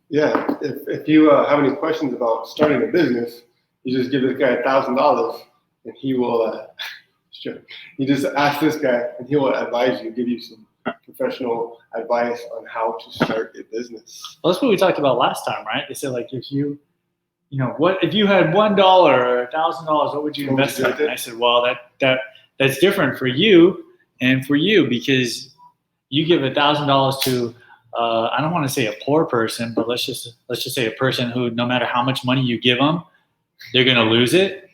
Yeah, if you have any questions about starting a business, you just give this guy $1,000, and he will. Sure. You just ask this guy, and he will advise you, give you some professional advice on how to start a business. Well, that's what we talked about last time, right? They said, like, if you what if you had $1 or $1,000, what would you invest in? And I said, well, that's different for you and for you, because you give $1,000 to I don't want to say a poor person, but let's just say a person who, no matter how much money you give them, they're going to lose it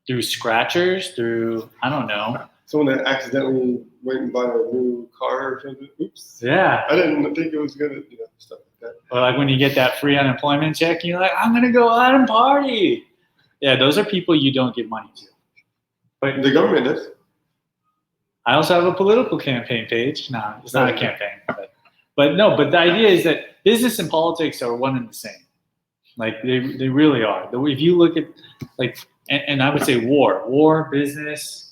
through scratchers, through, I don't know. Someone that accidentally went and bought a new car or something. Oops. Yeah. I didn't think it was going to, stuff like that. Or like when you get that free unemployment check, and you're like, I'm going to go out and party. Yeah, those are people you don't give money to. But the government does. I also have a political campaign page. No, it's not a campaign. But the idea is that business and politics are one and the same. Like they really are. If you look at, like, and I would say war, business.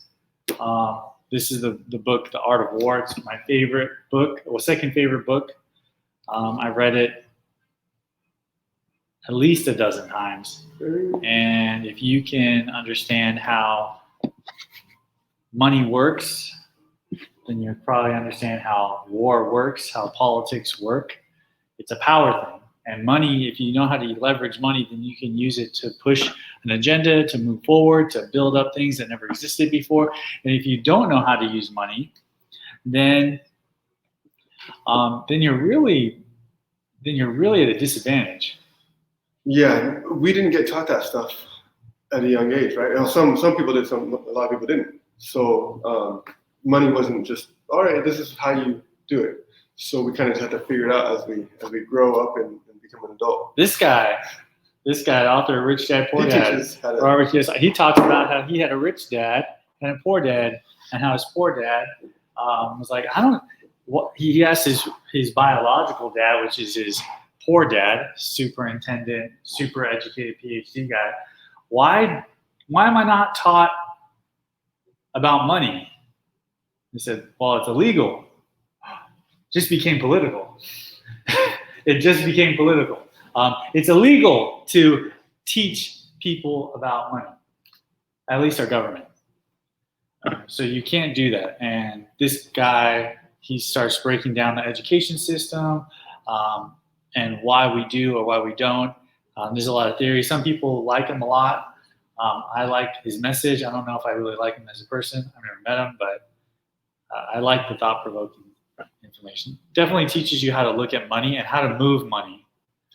This is the book, The Art of War. It's my favorite book, or second favorite book. I read it at least a dozen times. And if you can understand how money works, then you probably understand how war works, how politics work. It's a power thing. And money, if you know how to leverage money, then you can use it to push an agenda, to move forward, to build up things that never existed before. And if you don't know how to use money, then you're really at a disadvantage. Yeah, we didn't get taught that stuff at a young age, right? Some people did, a lot of people didn't. So money wasn't just, all right, this is how you do it. So we kind of have to figure it out as we grow up and become an adult. This guy, the author of Rich Dad Poor Dad, Robert Kiyosaki, he talks about how he had a rich dad and a poor dad, and how his poor dad was like, he asked his biological dad, which is his poor dad, superintendent, super educated PhD guy, why am I not taught about money? He said, well, it's illegal. Just became political. It just became political. It's illegal to teach people about money, at least our government. So you can't do that. And this guy, he starts breaking down the education system and why we do or why we don't. There's a lot of theories. Some people like him a lot. I like his message. I don't know if I really like him as a person. I've never met him, but I like the thought-provoking information. Definitely teaches you how to look at money and how to move money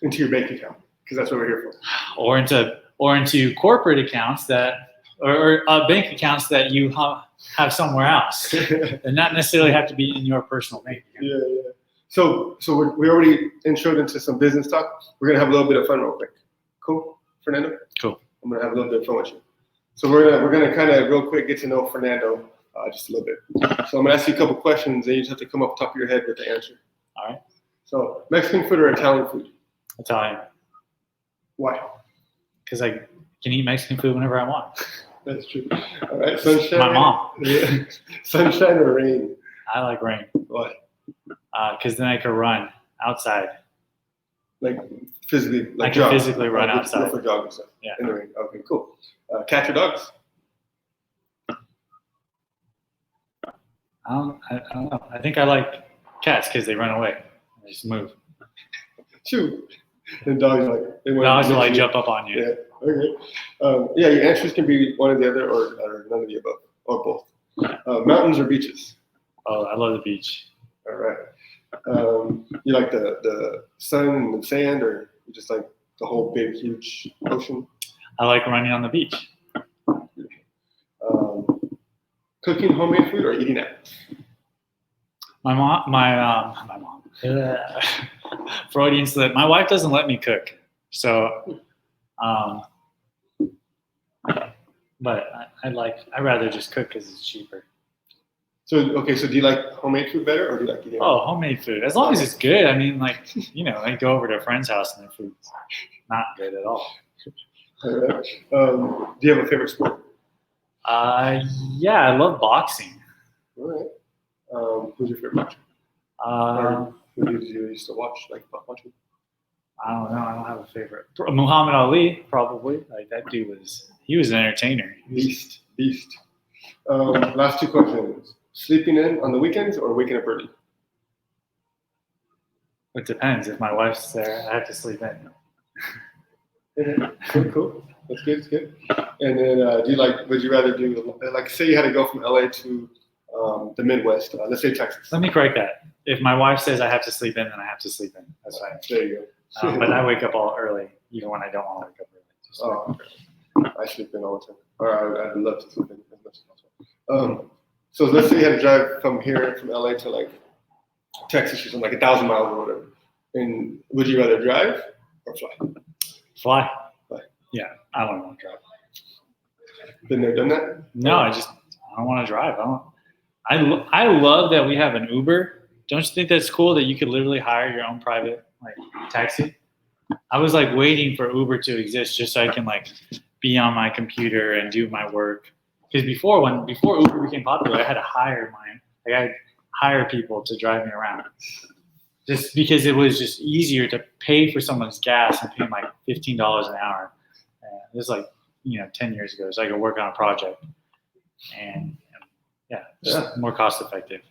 into your bank account, because that's what we're here for. Or into corporate accounts or bank accounts that you have somewhere else, and not necessarily have to be in your personal bank account. Yeah. So we already introed into some business talk. We're gonna have a little bit of fun real quick. Cool, Fernando? Cool. I'm gonna have a little bit of fun with you. So we're gonna kind of real quick get to know Fernando just a little bit. So I'm gonna ask you a couple questions, and you just have to come off the top of your head with the answer. All right. So Mexican food or Italian food? Italian. Why? Because I can eat Mexican food whenever I want. That's true. All right, sunshine. My mom. Yeah. Sunshine or rain? I like rain. Why? Because then I could run outside. Like physically, like I can physically run outside. For jogging stuff. Yeah. In the rain. Okay, cool. Cats or dogs? I don't know. I think I like cats because they run away. They just move. True. And dogs will like jump up on you. Yeah. Okay. Your answers can be one or the other, or none of the above, or both. Mountains or beaches? Oh, I love the beach. All right. You like the sun and the sand, or you just like the whole big, huge ocean? I like running on the beach. Cooking homemade food or eating out? My mom. Freudian slip. My wife doesn't let me cook, so. But I'd rather just cook because it's cheaper. So do you like homemade food better, or do you like eating out? Oh, homemade food. As long as it's good. I mean, I go over to a friend's house and their food's not good at all. All right. Do you have a favorite sport? Yeah, I love boxing. All right. Who's your favorite boxer? Who did you used to watch, like watching? I don't know. I don't have a favorite. Muhammad Ali, probably. Like that dude he was an entertainer. Beast. Last two questions. Sleeping in on the weekends or waking up early? It depends. If my wife's there, I have to sleep in. Cool. That's good. And then would you rather do, like, say you had to go from LA to the Midwest, let's say Texas. Let me correct that. If my wife says I have to sleep in, then I have to sleep in. That's fine. There you go. But I wake up all early, even when I don't want to wake up early. I sleep in all the time. Or I'd love to sleep in as much as possible. So let's say you had to drive from LA to like Texas or something, like 1,000 miles or whatever. And would you rather drive or fly? Fly. Yeah, I don't want to drive. Been there, done that? No, I don't want to drive. I love that we have an Uber. Don't you think that's cool that you could literally hire your own private like taxi? I was like waiting for Uber to exist just so I can like be on my computer and do my work. Because before Uber became popular, I had to hire people to drive me around. Just because it was just easier to pay for someone's gas and pay them like $15 an hour. This is like 10 years ago, so I could work on a project, and more cost effective.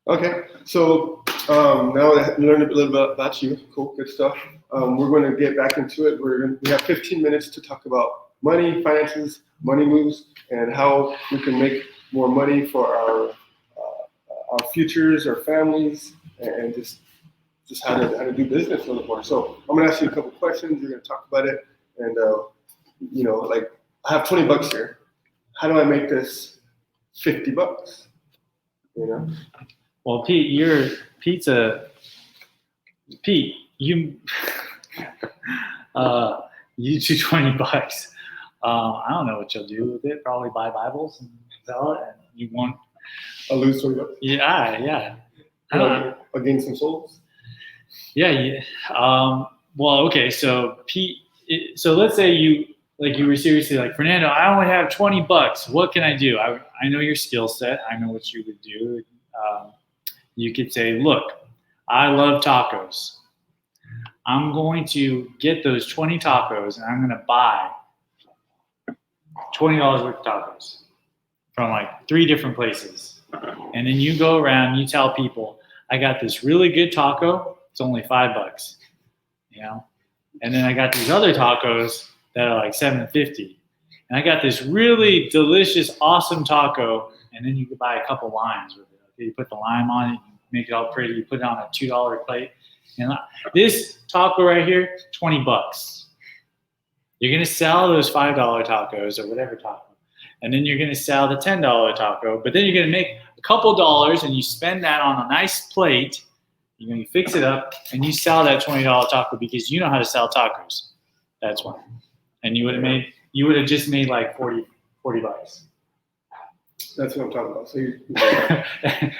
Okay, so now I learned a little bit about you. Cool, good stuff. We're going to get back into it. We have 15 minutes to talk about money, finances, money moves, and how we can make more money for our futures, our families, and just how to do business a little more. So I'm going to ask you a couple questions. You're going to talk about it, and like I have $20 here. How do I make this $50? Well, Pete, you you do $20. I don't know what you'll do with it. Probably buy Bibles and sell it. And you want I'll lose $20. Yeah. I don't know. I'll gain some souls. Yeah. Well, okay. So Pete, so let's say you were seriously like, Fernando, I only have $20. What can I do? I know your skill set. I know what you would do. You could say, look, I love tacos. I'm going to get those 20 tacos and I'm going to buy $20 worth of tacos from like 3 different places. And then you go around, you tell people, I got this really good taco. It's only $5, and then I got these other tacos that are like $7.50. And I got this really delicious, awesome taco. And then you could buy a couple limes with it. Okay, you put the lime on it, you make it all pretty, you put it on a $2 plate. And this taco right here, $20. You're going to sell those $5 tacos or whatever taco. And then you're going to sell the $10 taco. But then you're going to make a couple dollars and you spend that on a nice plate. You're going to fix it up and you sell that $20 taco because you know how to sell tacos. That's why. And you would have just made like $40. That's what I'm talking about. So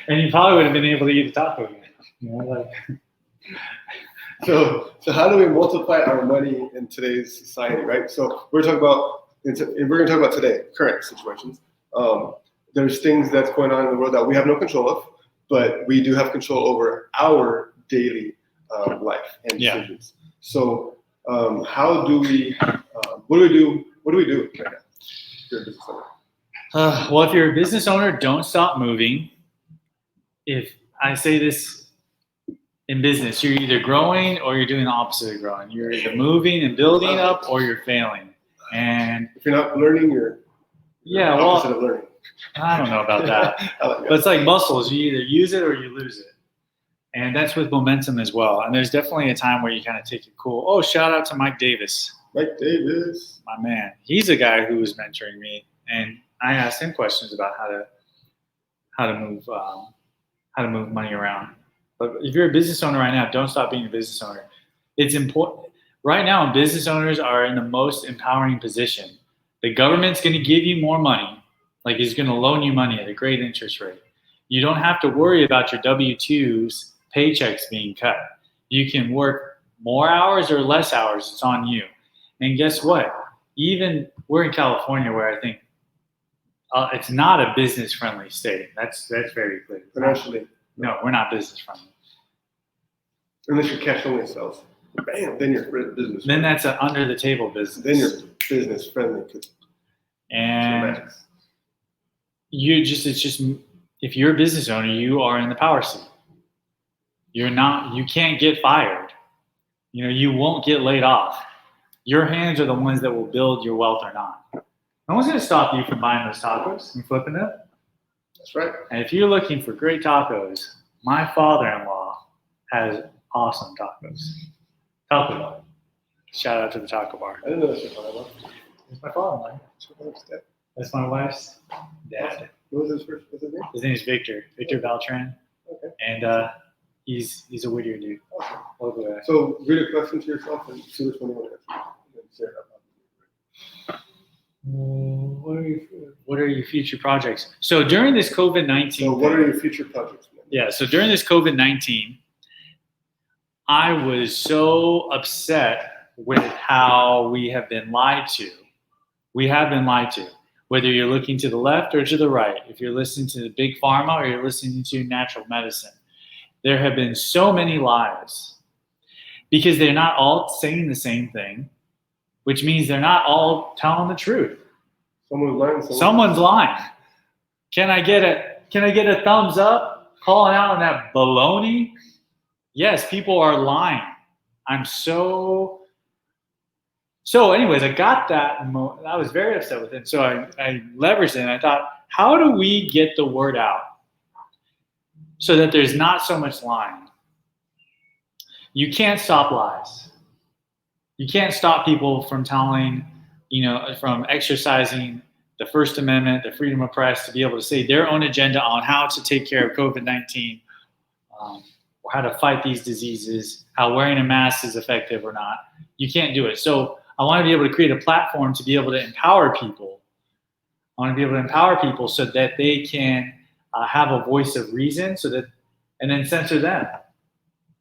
and you probably would have been able to eat a taco again. So how do we multiply our money in today's society, right? So we're going to talk about today, current situations. There's things that's going on in the world that we have no control of, but we do have control over our daily life and decisions. So how do we? What do we do? What do we do right now? If you're a business owner. Well, if you're a business owner, don't stop moving. If I say this in business, you're either growing or you're doing the opposite of growing. You're either moving and building up or you're failing. And if you're not learning, you're opposite of learning. I don't know about that. But it's like muscles. You either use it or you lose it. And that's with momentum as well. And there's definitely a time where you kind of take it cool. Oh, shout out to Mike Davis. Mike Davis. My man. He's a guy who was mentoring me. And I asked him questions about how to move money around. But if you're a business owner right now, don't stop being a business owner. It's important. Right now, business owners are in the most empowering position. The government's going to give you more money, like it's going to loan you money at a great interest rate. You don't have to worry about your W-2s paychecks being cut. You can work more hours or less hours. It's on you. And guess what? Even we're in California, where I think it's not a business-friendly state. That's very clear. Financially. No, we're not business-friendly. Unless you're cash only sales. bam, then you're business. Then that's an under the table business. Then you're business friendly. And it's just, if you're a business owner, you are in the power seat. You can't get fired. You won't get laid off. Your hands are the ones that will build your wealth or not. No one's going to stop you from buying those tacos and flipping them. That's right. And if you're looking for great tacos, my father-in-law has awesome tacos. Taco Bar. Shout out to the taco bar. I didn't know that's your father-in-law. It's my father-in-law. That's my wife's dad. What was what's his name? His name is Victor Beltran. Okay. And he's a Whittier dude. Okay. So read a question to yourself and see which one you want to answer. What are your future projects? So during this COVID-19. So what are your future projects? Yeah. So during this COVID-19, I was so upset with how we have been lied to. We have been lied to. Whether you're looking to the left or to the right, if you're listening to the big pharma or you're listening to natural medicine, there have been so many lies because they're not all saying the same thing, which means they're not all telling the truth. Someone's lying. Can I get a thumbs up calling out on that baloney? Yes, people are lying. I'm so anyways, I got that. I was very upset with it. So I leveraged it and I thought, how do we get the word out so that there's not so much lying? You can't stop lies. You can't stop people from telling, from exercising the First Amendment, the freedom of press, to be able to say their own agenda on how to take care of COVID-19, or how to fight these diseases, how wearing a mask is effective or not. You can't do it. So I want to be able to create a platform to be able to empower people. I want to be able to empower people so that they can have a voice of reason, and then censor them.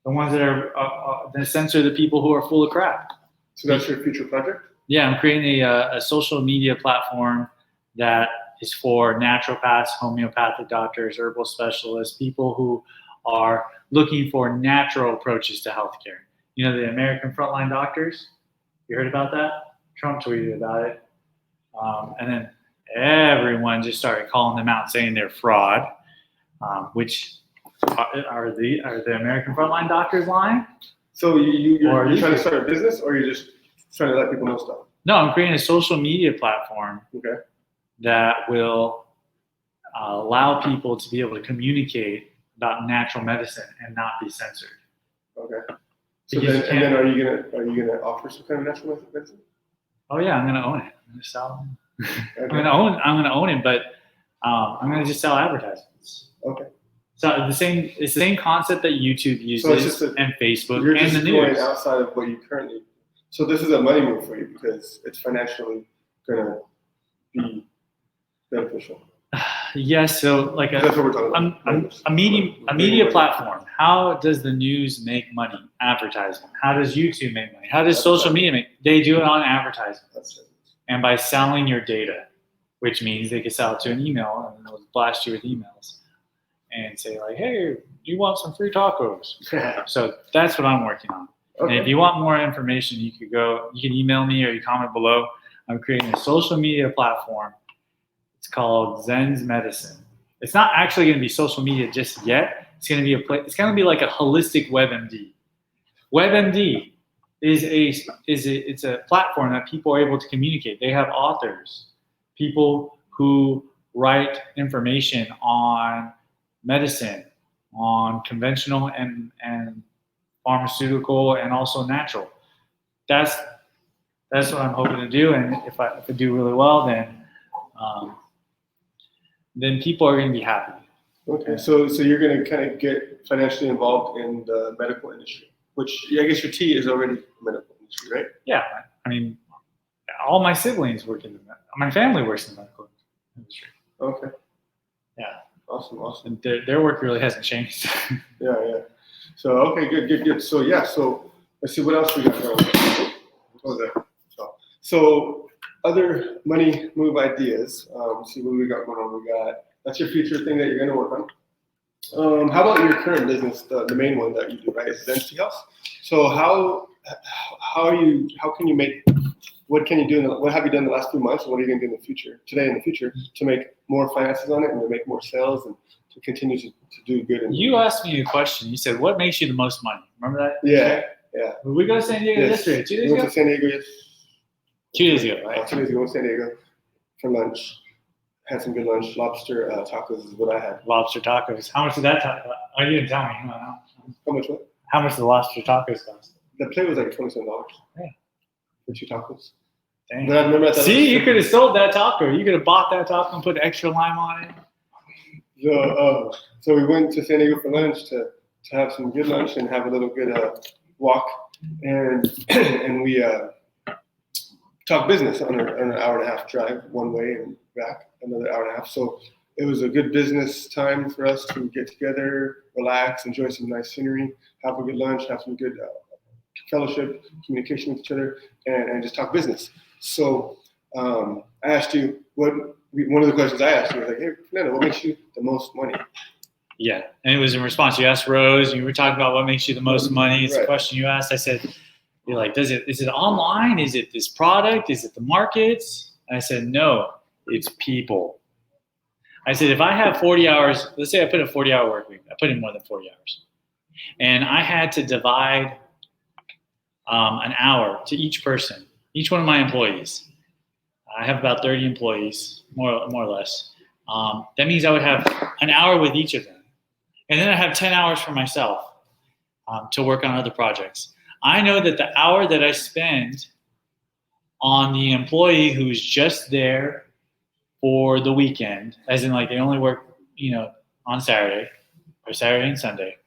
The ones that are then censor the people who are full of crap. So that's your future project? Yeah, I'm creating a social media platform that is for naturopaths, homeopathic doctors, herbal specialists, people who are looking for natural approaches to healthcare. The American frontline doctors. You heard about that? Trump tweeted about it. And then everyone just started calling them out, saying they're fraud, which are the American frontline doctors lying? So you're trying to start a business, or you're just trying to let people know stuff? No, I'm creating a social media platform that will allow people to be able to communicate about natural medicine and not be censored. Okay. So then are you gonna offer some kind of natural medicine? Oh yeah, I'm gonna own it. I'm gonna sell them. Okay. I'm gonna own it, but I'm gonna just sell advertisements. Okay. So it's the same concept that YouTube uses, and Facebook, you're and just the going news. Outside of what you currently. So this is a money move for you because it's financially gonna be beneficial. Yes, so like that's what we're talking about. A media platform. How does the news make money? Advertising. How does YouTube make money? How does social media make? They do it on advertising. And by selling your data, which means they can sell it to an email and they'll blast you with emails and say like, hey, you want some free tacos? So that's what I'm working on. Okay. And if you want more information, you can email me or you comment below. I'm creating a social media platform. It's called Zen's Medicine. It's not actually going to be social media just yet. It's going to be like a holistic WebMD. WebMD it's a platform that people are able to communicate. They have authors, people who write information on medicine, on conventional and pharmaceutical, and also natural. That's what I'm hoping to do. And if I do really well, then people are going to be happy. Okay, so you're going to kind of get financially involved in the medical industry, which I guess your T is already medical industry, right? Yeah, I mean, all my siblings work in my family works in the medical industry. Okay. Yeah. Awesome. And their work really hasn't changed. Yeah. So okay, good. So let's see what else we got going. What was that? So other money move ideas. See what we got going on. That's your future thing that you're going to work on. How about your current business, the main one that you do, right? Is Density House. So how how can you make, what can you do, what have you done the last few months, and what are you going to do in the future, today and in the future, to make more finances on it and to make more sales and to continue to do good? You asked me a question. You said, what makes you the most money? Remember that? Yeah. Did we go to San Diego yesterday? 2 days ago? We went to San Diego 2 days ago, right? 2 days ago, we went to San Diego for lunch. Had some good lunch. Lobster tacos is what I had. Lobster tacos. How much did that taco? Oh, you didn't tell me. How much what? How much did the lobster tacos cost? The plate was like $27. Yeah. For 2 tacos. Dang. But I remember see, you could have sold that taco. You could have bought that taco and put extra lime on it. So we went to San Diego for lunch to have some good lunch and have a little good walk, and we talked business on an hour and a half drive one way and back another hour and a half. So it was a good business time for us to get together, relax, enjoy some nice scenery, have a good lunch, have some good fellowship, communication with each other, and just talk business. So I asked you one of the questions I asked you was like, hey, Fernando, what makes you the most money? Yeah, and it was in response. You asked Rose, and you were talking about what makes you the most money. It's a question you asked. I said, you're like, is it online? Is it this product? Is it the markets? And I said, no, it's people. I said, if I have 40 hours, let's say I put a 40-hour work week. I put in more than 40 hours. And I had to divide an hour to each person, each one of my employees. I have about 30 employees, more or less. That means I would have an hour with each of them. And then I have 10 hours for myself to work on other projects. I know that the hour that I spend on the employee who's just there for the weekend, as in like they only work, on Saturday or Saturday and Sunday,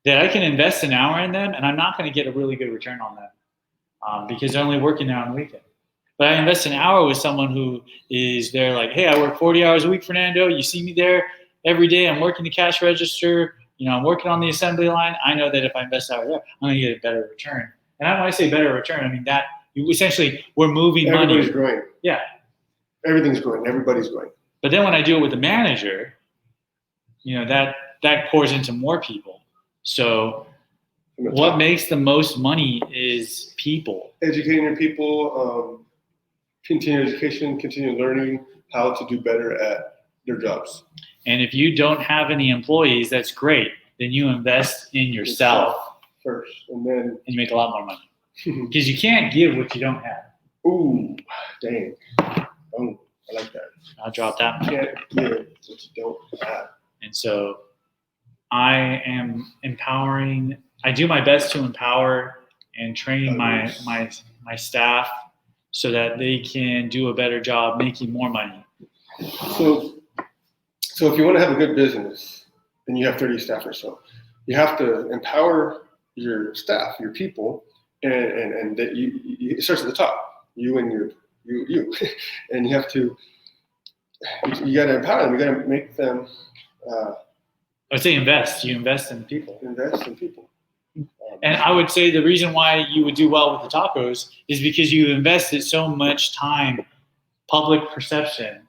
that I can invest an hour in them and I'm not going to get a really good return on them because they're only working there on the weekend. But I invest an hour with someone who is there like, hey, I work 40 hours a week, Fernando. You see me there every day. I'm working the cash register. I'm working on the assembly line. I know that if I invest an hour there, I'm going to get a better return. And when I say better return, I mean that essentially we're moving money. Everybody's growing. Yeah. Everything's growing. Everybody's growing. But then when I do it with the manager, that pours into more people. So what makes the most money is people. Educating your people, continue education, continue learning how to do better at their jobs. And if you don't have any employees, that's great. Then you invest in yourself first, and you make a lot more money. Because you can't give what you don't have. Ooh, dang. Oh, I like that. I'll drop that one. You can't give what you don't have. And so I am empowering. I do my best to empower and train my staff so that they can do a better job making more money. So if you want to have a good business and you have 30 staff or so, you have to empower your staff, your people, and that it starts at the top, you and you, and you got to empower them. You got to make them. I would say invest. You invest in people. Invest in people. And I would say the reason why you would do well with the tacos is because you invested so much time, public perception,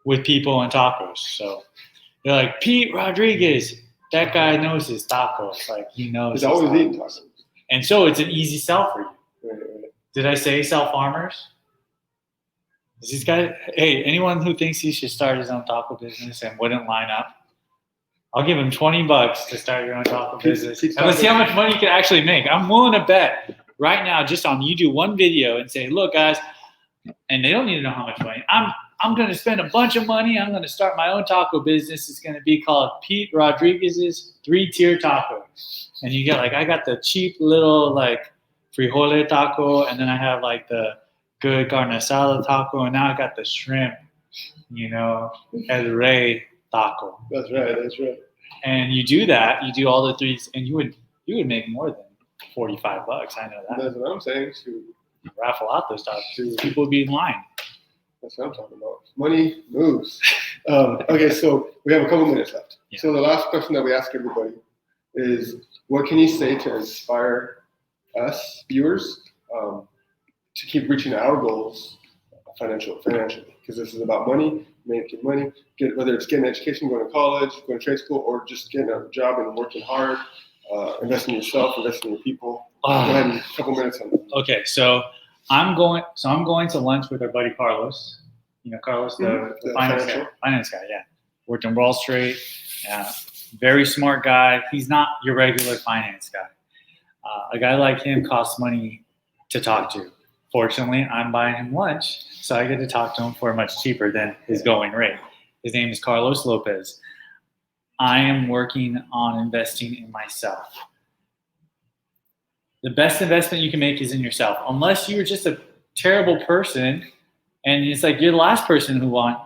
with people and tacos. So they're like, Pete Rodriguez, that guy knows his tacos. Like he knows. He's always eating tacos. And so it's an easy sell for you. Right. Did I say sell farmers? Is this guy? Hey, anyone who thinks he should start his own taco business and wouldn't line up, I'll give him $20 to start your own taco business. And let's see how much money you can actually make. I'm willing to bet right now, just on you do one video and say, look, guys, and they don't need to know how much money. I'm going to spend a bunch of money. I'm going to start my own taco business. It's going to be called Pete Rodriguez's 3-tier taco. And you get I got the cheap little frijole taco, and then I have the good carne asada taco, and now I got the shrimp, El Rey taco. That's right. And you do that, you do all the three, and you would make more than $45. I know that. That's what I'm saying. You raffle out those tacos. People would be in line. That's what I'm talking about. Money moves. Okay, so we have a couple minutes left. Yeah. So the last question that we ask everybody is, what can you say to inspire us, viewers, to keep reaching our goals financially? Because this is about money, making money, whether it's getting an education, going to college, going to trade school, or just getting a job and working hard, investing in yourself, investing in your people. Go ahead, a couple minutes on that. Okay, so I'm going to lunch with our buddy Carlos. You know, Carlos, the finance guy. Yeah, worked on Wall Street. Very smart guy. He's not your regular finance guy. A guy like him costs money to talk to. Fortunately, I'm buying him lunch, so I get to talk to him for much cheaper than his going rate. His name is Carlos Lopez. I am working on investing in myself. The best investment you can make is in yourself. Unless you're just a terrible person, and it's like you're the last person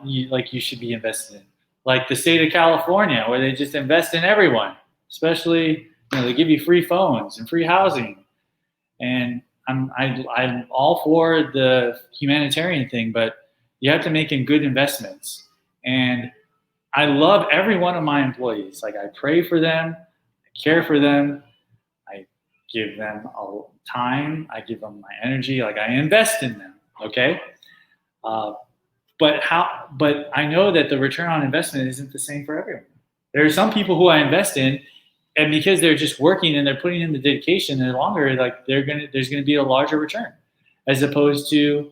you should be invested in. Like the state of California, where they just invest in everyone, especially they give you free phones and free housing. And I'm all for the humanitarian thing, but you have to make in good investments. And I love every one of my employees. Like I pray for them, I care for them, I give them time, I give them my energy, like I invest in them. Okay. But I know that the return on investment isn't the same for everyone. There are some people who I invest in, and because they're just working and they're putting in the dedication and longer, like there's gonna be a larger return, as opposed to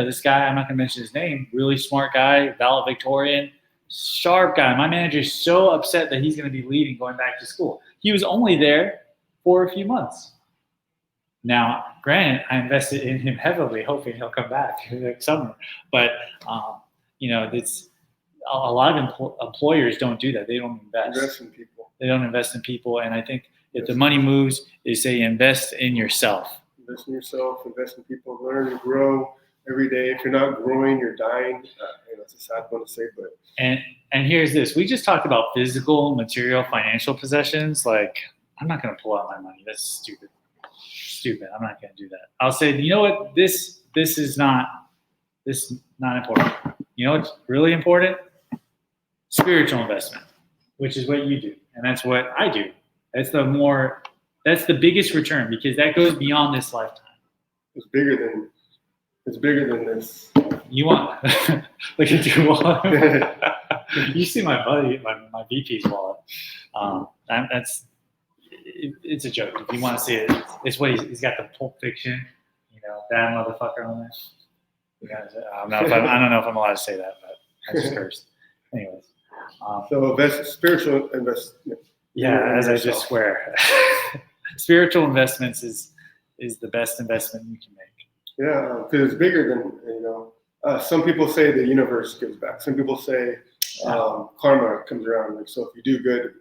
this guy, I'm not gonna mention his name, really smart guy, valedictorian, sharp guy. My manager is so upset that he's gonna be leaving, going back to school. He was only there for a few months. Now, granted, I invested in him heavily, hoping he'll come back next summer. But it's a lot of employers don't do that. They don't invest in people. They don't invest in people, and I think if the money moves, is say invest in yourself. Invest in yourself. Invest in people. Learn and grow every day. If you're not growing, you're dying. It's a sad one to say, but and here's this: we just talked about physical, material, financial possessions. Like I'm not going to pull out my money. That's stupid. I'm not going to do that. I'll say, you know what? This is not important. You know what's really important? Spiritual investment, which is what you do, and that's what I do. That's the biggest return because that goes beyond this lifetime. It's bigger than this. You want look at your wallet. You see my buddy, my VP's wallet. It's a joke. If you want to see it, it's what he's got the Pulp Fiction, bad motherfucker on there. I don't know if I'm allowed to say that, but I just cursed. Anyways. So spiritual investment. Yeah, as I just swear. Spiritual investments is the best investment you can make. Yeah, because it's bigger than, some people say the universe gives back. Some people say karma comes around. Like, so if you do good,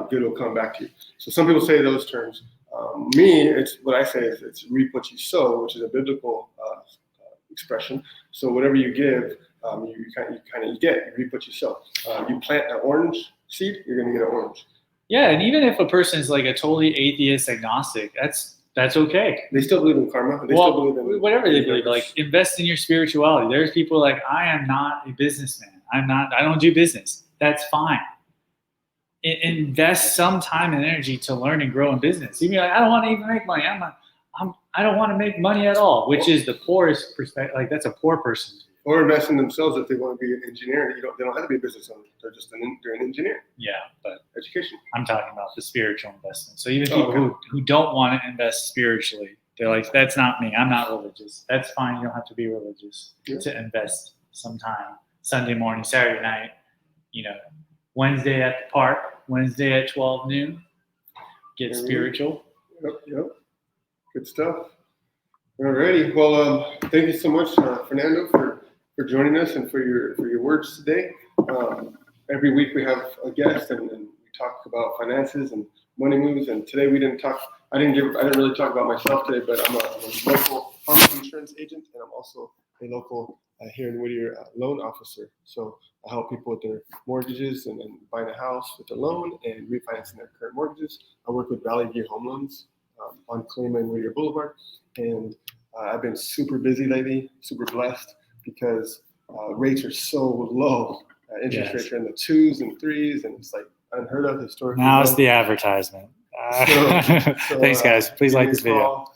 good will come back to you. So some people say those terms. It's what I say is it's reap what you sow, which is a biblical expression. So whatever you give, you get. You reap what you sow. You plant an orange seed, you're going to get an orange. Yeah, and even if a person is like a totally atheist, agnostic, that's okay. They still believe in karma. They still believe in whatever they believe. Like invest in your spirituality. There's people like I am not a businessman. I don't do business. That's fine. Invest some time and energy to learn and grow in business. You mean like, I don't want to even make money. I don't want to make money at all, which is the poorest perspective. Like that's a poor person's view. Or invest in themselves if they want to be an engineer. They don't have to be a business owner. They're an engineer. Yeah, but education. I'm talking about the spiritual investment. So even people who don't want to invest spiritually, they're like, that's not me. I'm not religious. That's fine. You don't have to be religious to invest some time. Sunday morning, Saturday night, Wednesday at the park, Wednesday at 12 noon. Get spiritual. Yep. Good stuff. Alrighty. Well, thank you so much, Fernando, for joining us and for your words today. Every week we have a guest and we talk about finances and money moves. And today we didn't talk. I didn't really talk about myself today, but I'm a local home insurance agent and I'm also a local here in Whittier loan officer. So I help people with their mortgages and buying a house with a loan and refinancing their current mortgages. I work with Valley View Home Loans on Kalima and Whittier Boulevard, and I've been super busy lately, super blessed because rates are so low. Interest rates are in the 2s and 3s, and it's like unheard of historically. Now it's the advertisement. Thanks, guys. Please like this video.